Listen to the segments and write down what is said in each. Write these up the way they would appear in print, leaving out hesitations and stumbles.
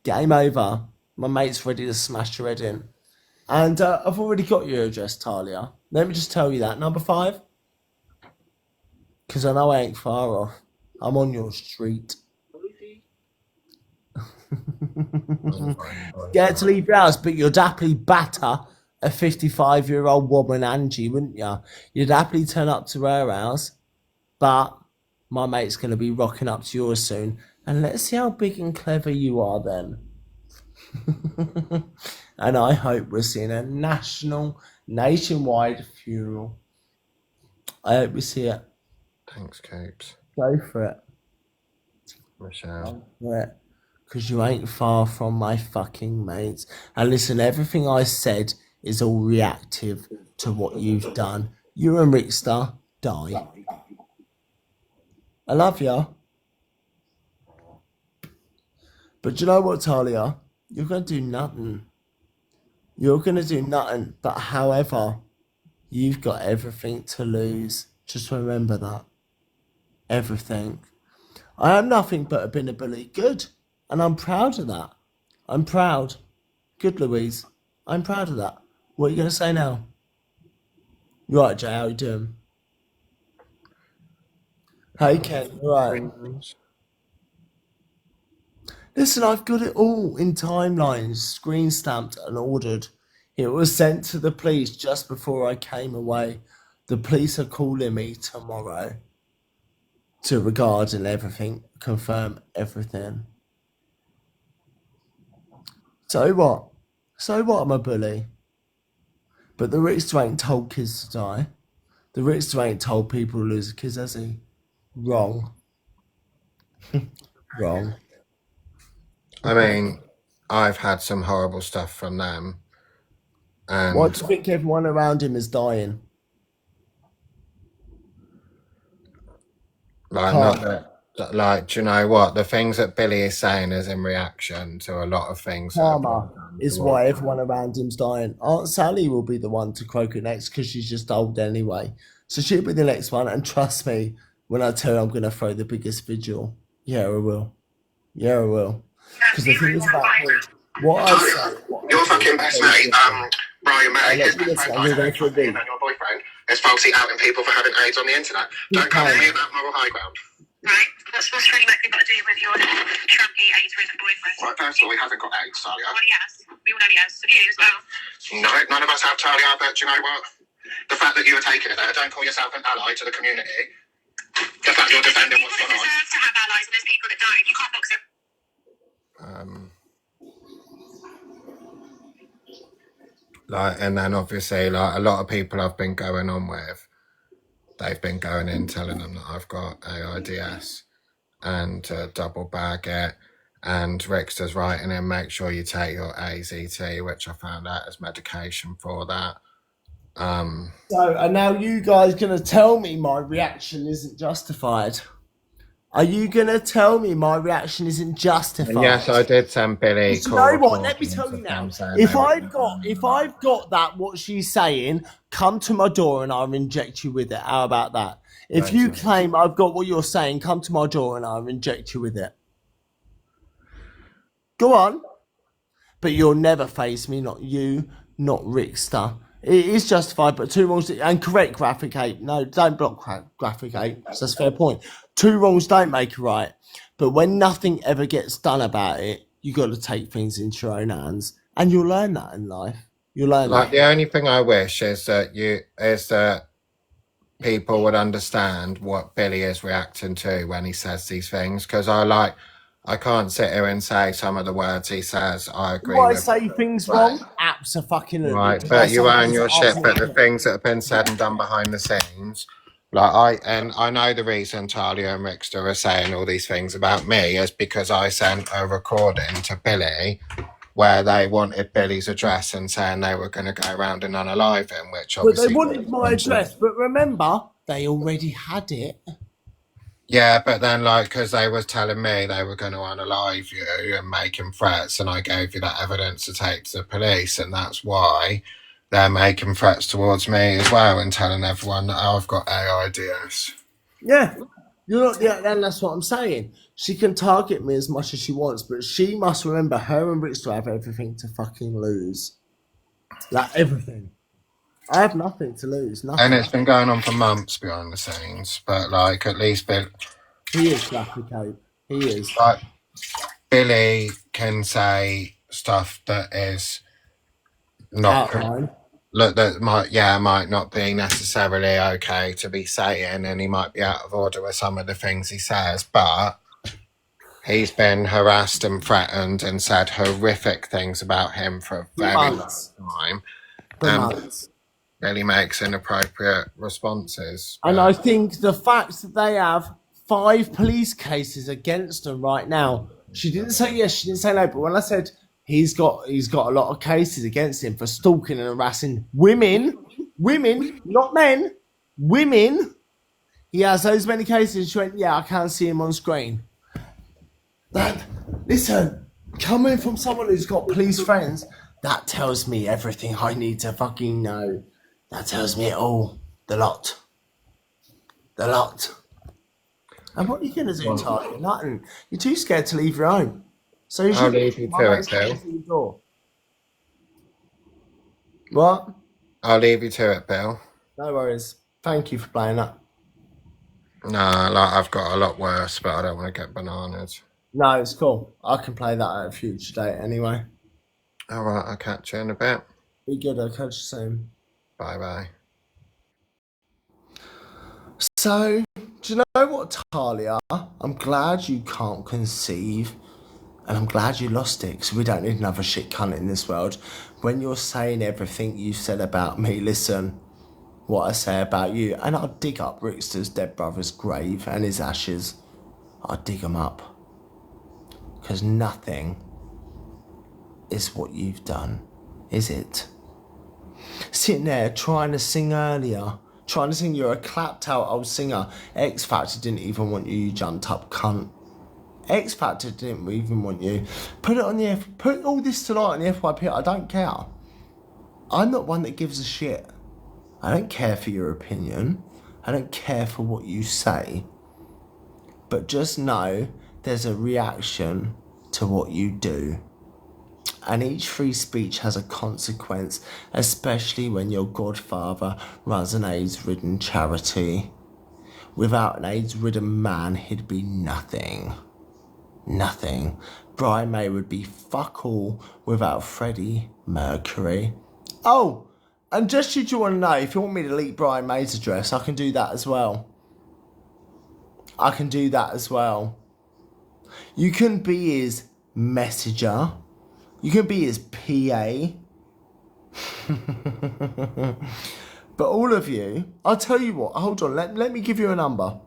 Game over. My mate's ready to smash your head in. And I've already got your address, Talia. Let me just tell you that. Number 5. Because I know I ain't far off. I'm on your street. Scared to leave your house, but you'd happily batter a 55-year-old woman, Angie, wouldn't you? You'd happily turn up to her house, but my mate's going to be rocking up to yours soon. And let's see how big and clever you are then. And I hope we're seeing a nationwide funeral. I hope we see it. Thanks, Capes. Go for it. Michelle. Go for it. Because you ain't far from my fucking mates. And listen, everything I said is all reactive to what you've done. You and Ricksta, die. I love ya. But you know what, Talia? You're going to do nothing. You're going to do nothing. But however, you've got everything to lose. Just remember that. Everything. I am nothing but a been a bully. Good. And I'm proud of that. I'm proud. Good, Louise. I'm proud of that. What are you going to say now? You right, Jay? How you doing? Hey, Ken. You right? Listen, I've got it all in timelines, screen stamped and ordered. It was sent to the police just before I came away. The police are calling me tomorrow to regard and everything, confirm everything. So what? So what, I'm a bully. But the Rickster ain't told kids to die. The Rickster ain't told people to lose their kids, has he? Wrong. Wrong. I mean, I've had some horrible stuff from them. And Why do you think everyone around him is dying? like, not that, like, do you know what? The things that Billy is saying is in reaction to a lot of things. Karma is why everyone around him's dying. Aunt Sally will be the one to croak it next because she's just old anyway. So she'll be the next one. And trust me, when I tell her I'm going to throw the biggest vigil, yeah, I will. Yeah, I will. Because the thing is about me, what I say... Your fucking best mate, Brian May, his best friend, and your boyfriend is falsely outing people for having AIDS on the internet. Don't come at me about moral high ground. Right? What's really got to do with your trampy AIDS-ridden boyfriend? Well, first of all, he hasn't got AIDS, Talia. Well, he has. We all know he has. Have you as well? No, none of us have, Talia, but do you know what? The fact that you were taking it there, don't call yourself an ally to the community. The fact you're defending what's going on. You deserve to have allies, and there's people that don't. You can't box it. Like, and then obviously, like, a lot of people I've been going on with, they've been going in telling them that I've got AIDS and to double bag it. And Rickster's writing in, make sure you take your AZT, which I found out is medication for that. So are now you guys going to tell me my reaction isn't justified? Are you going to tell me my reaction isn't justified? And yes, I did send Billy. You know what? Let me tell you now. If I've got that, what she's saying, come to my door and I'll inject you with it. How about that? If you claim I've got what you're saying, come to my door and I'll inject you with it. Go on. But you'll never face me, not you, not Rickster. It is justified, but 2 wrongs and correct graphic 8. No, don't block graphic 8. That's a fair point. 2 wrongs don't make it right. But when nothing ever gets done about it, you got to take things into your own hands, and you'll learn that in life. You'll learn Like, that. the only thing I wish is that people would understand what Billy is reacting to when he says these things, because I can't sit here and say some of the words he says I agree with. I say things wrong? Abso-fucking-lutely. Right, but you own your shit, but the things that have been said and done behind the scenes, like I know the reason Talia and Rickster are saying all these things about me is because I sent a recording to Billy where they wanted Billy's address and saying they were going to go around and unalive him, which obviously... But they wanted my address, but remember, they already had it. Yeah, but then, like, because they was telling me they were going to unalive you and making threats, and I gave you that evidence to take to the police, and that's why they're making threats towards me as well and telling everyone that I've got AIDS. Yeah, You're not the, and that's what I'm saying. She can target me as much as she wants, but she must remember her and Ricksta have everything to fucking lose. Like everything. I have nothing to lose. And Nothing. it's been going on for months behind the scenes, but like at least He is Flappy Cape. He is. like Billy can say stuff that is not Outline. look that might not be necessarily okay to be saying, and he might be out of order with some of the things he says, but he's been harassed and threatened and said horrific things about him for a very Months. long time, For and months. Billy makes inappropriate responses. And I think the fact that they have 5 police cases against them right now. She didn't say yes, she didn't say no, but when I said he's got a lot of cases against him for stalking and harassing women, not men, women. He has those many cases. She went, yeah, I can't see him on screen. That, listen, coming from someone who's got police friends, that tells me everything I need to fucking know. That tells me it all. The lot. The lot. And what are you going to do, Talia? Nothing. You're too scared to leave your home. So I'll leave you to it, Bill. Door. What? I'll leave you to it, Bill. No worries. Thank you for playing that. Nah, like I've got a lot worse, but I don't want to get bananas. No, it's cool. I can play that at a future date anyway. All right, I'll catch you in a bit. Be good. I'll catch you soon. Bye bye. So, do you know what, Talia? I'm glad you can't conceive. And I'm glad you lost it, because we don't need another shit cunt in this world. When you're saying everything you said about me, listen, what I say about you, and I'll dig up Ricksta's dead brother's grave and his ashes. I'll dig them up. Because nothing is what you've done, is it? Sitting there trying to sing earlier, trying to sing, you're a clapped out old singer. X Factor didn't even want you, you jumped up cunt. X Factor didn't even want you. Put it on the put all this tonight on the FYP. I don't care. I'm not one that gives a shit. I don't care for your opinion. I don't care for what you say. But just know there's a reaction to what you do. And each free speech has a consequence, especially when your godfather runs an AIDS-ridden charity. Without an AIDS-ridden man, he'd be nothing. Nothing. Brian May would be fuck all without Freddie Mercury. Oh, and just should you want to know, if you want me to leak Brian May's address, I can do that as well. I can do that as well. You can be his messenger. You can be his PA. But all of you, I'll tell you what, hold on, let me give you a number.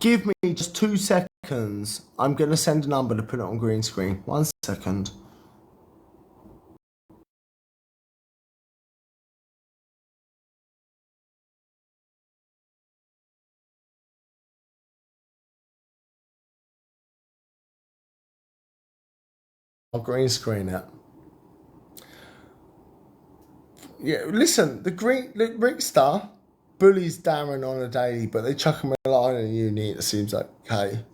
Give me just 2 seconds. I'm going to send a number to put it on green screen. 1 second. I'll green screen it. Yeah, listen, the Ricksta bullies Darren on a daily, but they chuck him a line in uni. It seems okay.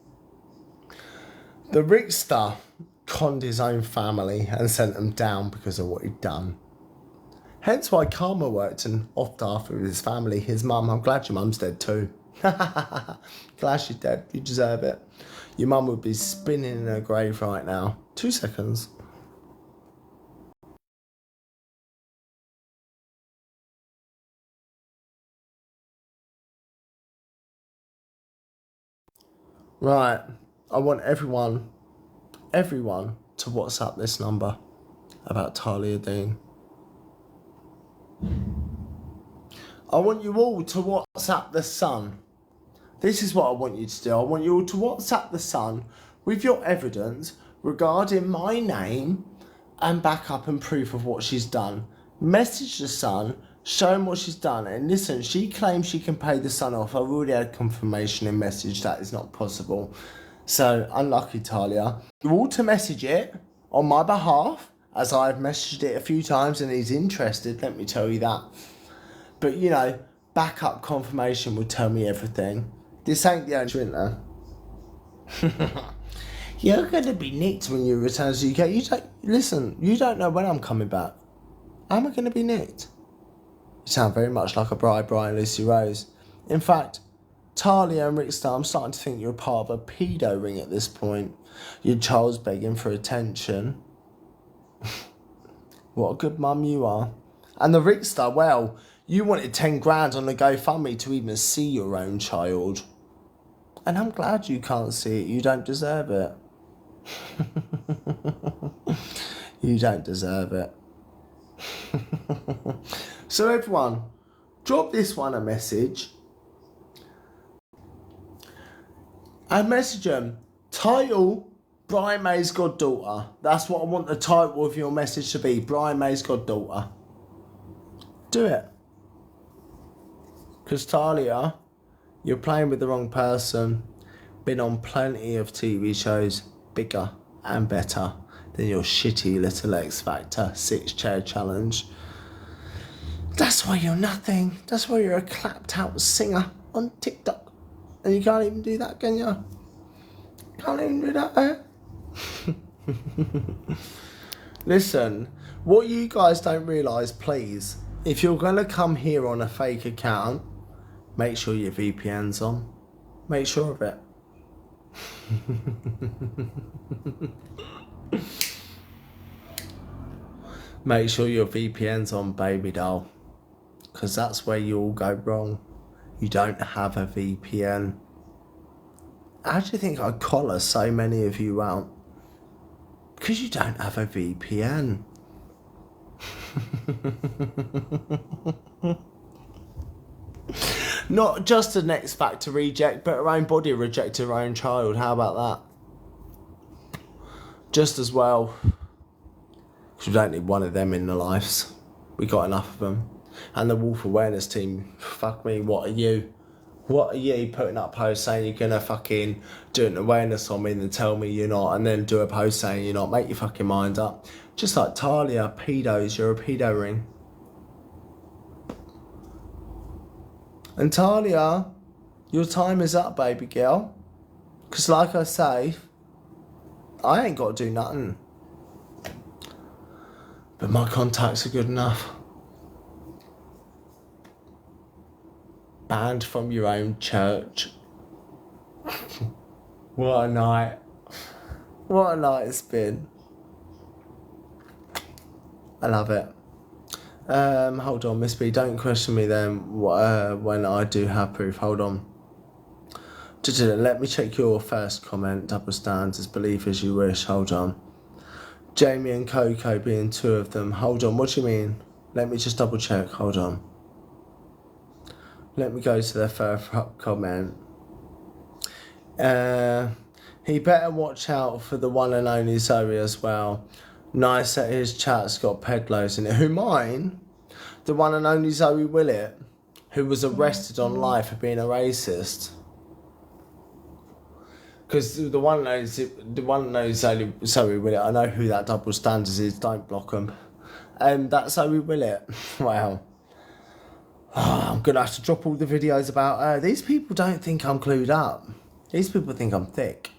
The Ricksta conned his own family and sent them down because of what he'd done. Hence why karma worked and off after his family. His mum, I'm glad your mum's dead too. Glad she's dead. You deserve it. Your mum would be spinning in her grave right now. 2 seconds. Right. I want everyone to WhatsApp this number about Talia Dean. I want you all to WhatsApp the Sun this is what I want you to do. I want you all to WhatsApp the Sun with your evidence regarding my name and backup and proof of what she's done. Message the Sun, show him what she's done. And listen, she claims she can pay the Sun off. I've already had confirmation in message that is not possible. So, unlucky Talia. You're all to message it on my behalf, as I've messaged it a few times and he's interested, let me tell you that. But, you know, backup confirmation will tell me everything. This ain't the only winter. You're going to be nicked when you return to the UK. You don't know when I'm coming back. Am I going to be nicked? You sound very much like a bride, Brian Lucy Rose. In fact, Talia and ricksta, I'm starting to think you're a part of a pedo ring at this point. Your child's begging for attention. What a good mum you are. And the ricksta, well, you wanted 10 grand on the GoFundMe to even see your own child. And I'm glad you can't see it. You don't deserve it. You don't deserve it. So everyone, drop this one a message. And message them. Title, Brian May's goddaughter. That's what I want the title of your message to be. Brian May's goddaughter. Do it. Because Talia, you're playing with the wrong person. Been on plenty of TV shows bigger and better than your shitty little X Factor 6-chair challenge. That's why you're nothing. That's why you're a clapped out singer on TikTok. And you can't even do that, can you? Can't even do that, eh? Listen, what you guys don't realise, please, if you're going to come here on a fake account, make sure your VPN's on. Make sure of it. Make sure your VPN's on, baby doll. Because that's where you all go wrong. You don't have a VPN. How do you think I collar so many of you out? Because you don't have a VPN. Not just an X Factor reject, but her own body rejected her own child. How about that? Just as well. Because we don't need one of them in the lives. We got enough of them. And the Wolf Awareness team, fuck me, what are you? What are you putting up posts saying you're going to fucking do an awareness on me and then tell me you're not, and then do a post saying you're not? Make your fucking mind up. Just like Talia, pedos, you're a pedo ring. And Talia, your time is up, baby girl. Because like I say, I ain't got to do nothing. But my contacts are good enough. Banned from your own church. What a night. What a night it's been. I love it. Hold on, Miss B, don't question me then when I do have proof. Hold on. Let me check your first comment. Double standards, believe as you wish. Hold on. Jamie and Coco being two of them. Hold on, what do you mean? Let me just double check. Hold on. Let me go to their first comment. He better watch out for the one and only Zoe as well. Nice that his chat's got pedlos in it. Who, mine? The one and only Zoe Willett, who was arrested on live for being a racist. Because the one that knows Zoe Willett, I know who that double standards is. Don't block them. That's Zoe Willett. Wow. Oh, I'm going to have to drop all the videos about her. These people don't think I'm clued up. These people think I'm thick.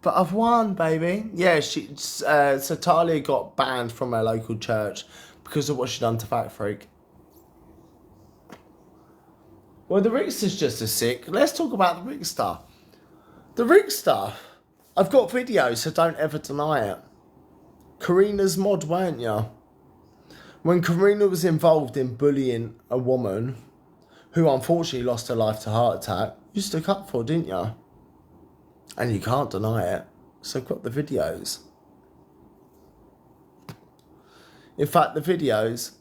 But I've won, baby. Yeah, so Talia got banned from her local church because of what she done to Fat Freak. Well, the ricksta's just as sick. Let's talk about the ricksta. The ricksta. I've got videos, so don't ever deny it. Karina's mod, weren't you? When Karina was involved in bullying a woman who unfortunately lost her life to heart attack, you stuck up for, didn't you? And you can't deny it. So I've got the videos. In fact, the videos,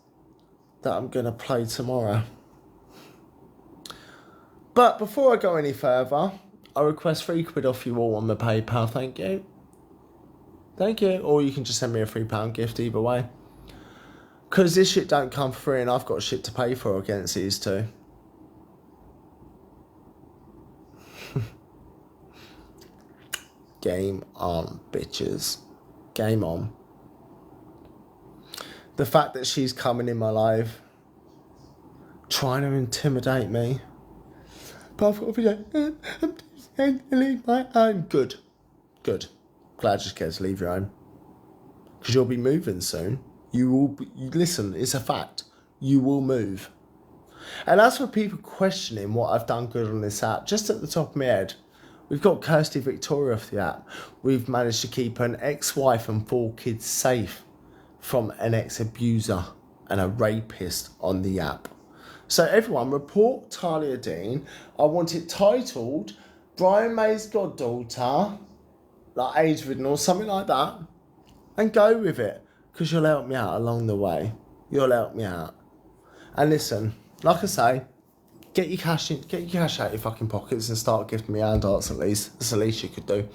that I'm going to play tomorrow. But before I go any further, I request £3 off you all on my PayPal, thank you. Thank you. Or you can just send me a £3 gift either way. Because this shit don't come for free and I've got shit to pay for against these two. Game on, bitches. Game on. The fact that she's coming in my life, trying to intimidate me. But I've got to be like, I'm scared to leave my home. Good. Good. Glad you're scared to leave your home. Because you'll be moving soon. You will be, listen, it's a fact. You will move. And as for people questioning what I've done good on this app, just at the top of my head, we've got Kirsty Victoria off the app. We've managed to keep an ex-wife and 4 kids safe from an ex-abuser and a rapist on the app. So everyone, report Talia Dean. I want it titled Brian May's goddaughter, like AIDS-ridden or something like that, and go with it, because you'll help me out along the way. You'll help me out. And listen, like I say, get your cash out your fucking pockets and start gifting me handouts at least. That's the least you could do.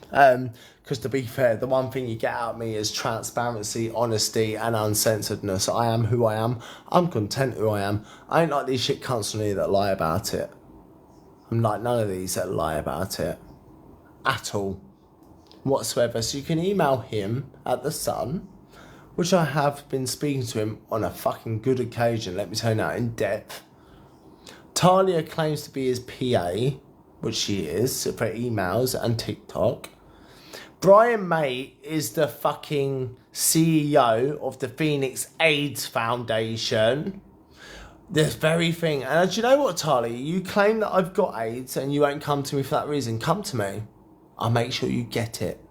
Because to be fair, the one thing you get out of me is transparency, honesty and uncensoredness. I am who I am. I'm content who I am. I ain't like these shit constantly that lie about it. I'm like none of these that lie about it. At all. Whatsoever. So you can email him at The Sun, which I have been speaking to him on a fucking good occasion, let me tell you now, in depth. Talia claims to be his PA, which she is, for emails and TikTok. Brian May is the fucking CEO of the Phoenix AIDS Foundation. This very thing. And do you know what, Talia? You claim that I've got AIDS and you won't come to me for that reason. Come to me. I'll make sure you get it.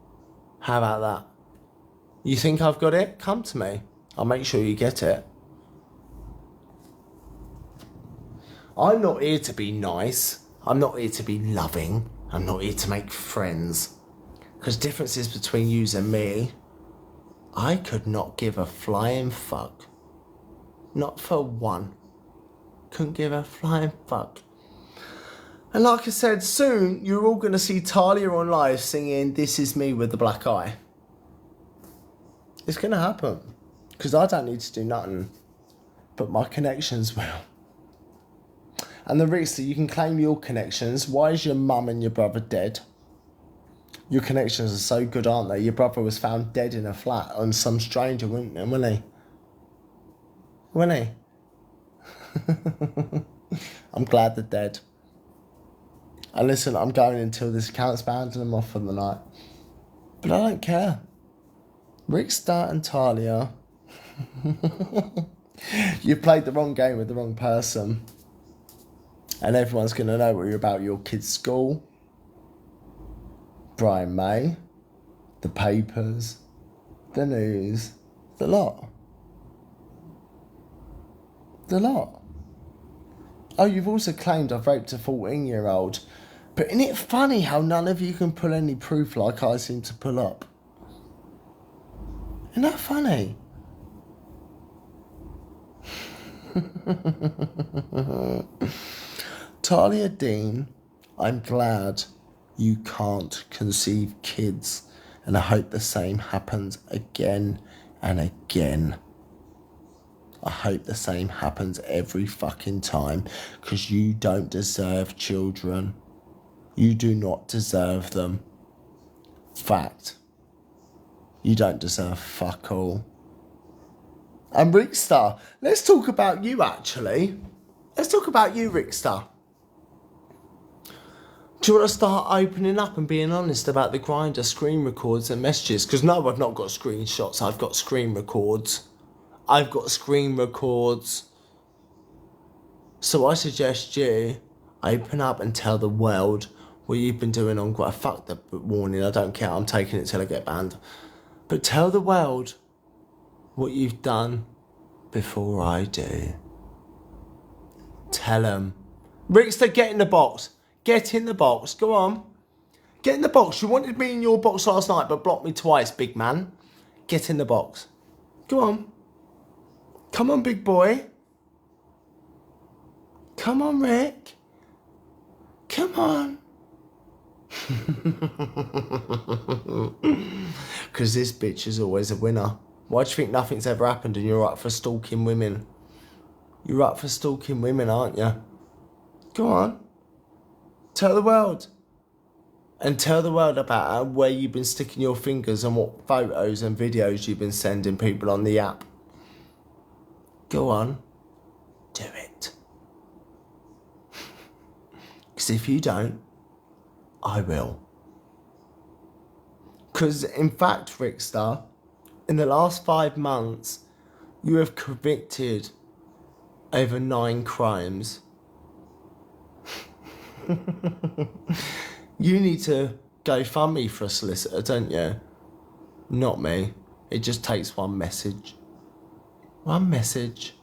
How about that? You think I've got it? Come to me. I'll make sure you get it. I'm not here to be nice. I'm not here to be loving. I'm not here to make friends. Because differences between yous and me, I could not give a flying fuck. Not for one. Couldn't give a flying fuck. And like I said, soon you're all going to see Talia on live singing This Is Me with the black eye. It's going to happen. Because I don't need to do nothing. But my connections will. And the ricksta, you can claim your connections. Why is your mum and your brother dead? Your connections are so good, aren't they? Your brother was found dead in a flat on some stranger, wasn't he? Wasn't he? I'm glad they're dead. And listen, I'm going until this account's banned and I'm off for the night. But I don't care. Ricksta and Talia. You played the wrong game with the wrong person. And everyone's going to know what you're about. Your kid's school. Brian May. The papers. The news. The lot. The lot. Oh, you've also claimed I've raped a 14-year-old. But isn't it funny how none of you can pull any proof like I seem to pull up? Isn't that funny? Talia Dean, I'm glad you can't conceive kids, and I hope the same happens again and again. I hope the same happens every fucking time, because you don't deserve children. You do not deserve them. Fact. You don't deserve fuck all. And Ricksta, let's talk about you actually. Let's talk about you, Ricksta. Do you want to start opening up and being honest about the Grindr screen records and messages? Because no, I've not got screenshots, I've got screen records. I've got screen records. So I suggest you open up and tell the world what you've been doing on Grindr. Fuck the warning, I don't care, I'm taking it till I get banned. But tell the world what you've done before I do. Tell them. Ricksta, get in the box. Get in the box. Go on. Get in the box. You wanted me in your box last night, but blocked me twice, big man. Get in the box. Go on. Come on, big boy. Come on, Rick. Come on. Because this bitch is always a winner. Why do you think nothing's ever happened and you're up for stalking women? You're up for stalking women, aren't you? Go on. Tell the world. And tell the world about where you've been sticking your fingers and what photos and videos you've been sending people on the app. Go on. Do it. Because if you don't, I will. Because in fact, Ricksta, in the last 5 months, you have convicted over 9 crimes. You need to go fund me for a solicitor, don't you? Not me. It just takes one message. One message.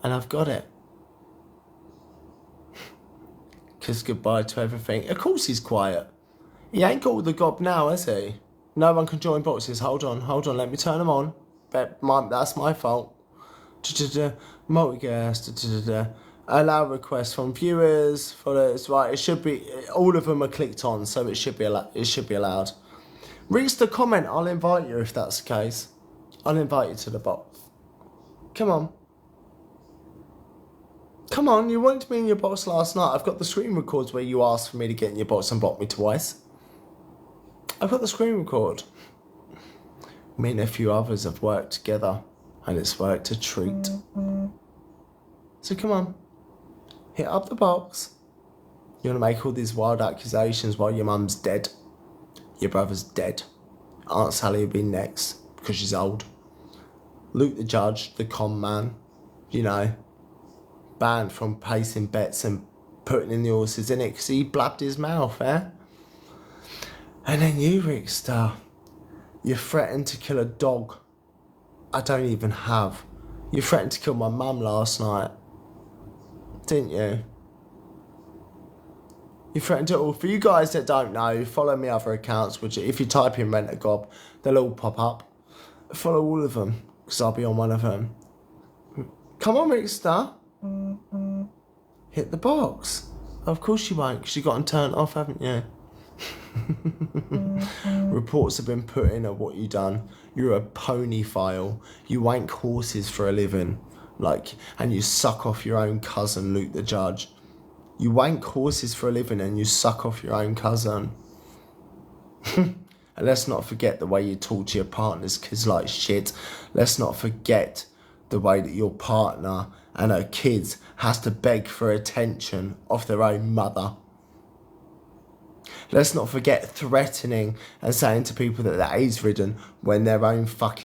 And I've got it. Kiss goodbye to everything. Of course he's quiet. He ain't got all the gob now, has he? No one can join boxes. Hold on, let me turn them on. That's my fault. Multicast. Allow requests from viewers. Followers. Right, it should be. All of them are clicked on, so it should be allowed. Reach the comment. I'll invite you if that's the case. I'll invite you to the box. Come on. Come on, you wanted me in your box last night. I've got the screen records where you asked for me to get in your box and block me twice. I've got the screen record. Me and a few others have worked together, and it's worked a treat. So come on, hit up the box. You want to make all these wild accusations while your mum's dead, your brother's dead, Aunt Sally will be next because she's old. Luke the judge, the con man, you know, banned from placing bets and putting in the horses in it because he blabbed his mouth, eh? And then you, Ricksta, you threatened to kill a dog I don't even have. You threatened to kill my mum last night, didn't you? You threatened to all. For you guys that don't know, follow me other accounts, which if you type in RentaGob, they'll all pop up. Follow all of them, because I'll be on one of them. Come on, Ricksta. Hit the box. Of course you won't, because you got them turned off, haven't you? Reports have been put in of what you done. You're a pony file. You wank horses for a living, and you suck off your own cousin, Luke the judge. You wank horses for a living and you suck off your own cousin. And let's not forget the way you talk to your partner's kids like shit. Let's not forget the way that your partner and her kids has to beg for attention off their own mother. Let's not forget threatening and saying to people that they're AIDS-ridden when their own fucking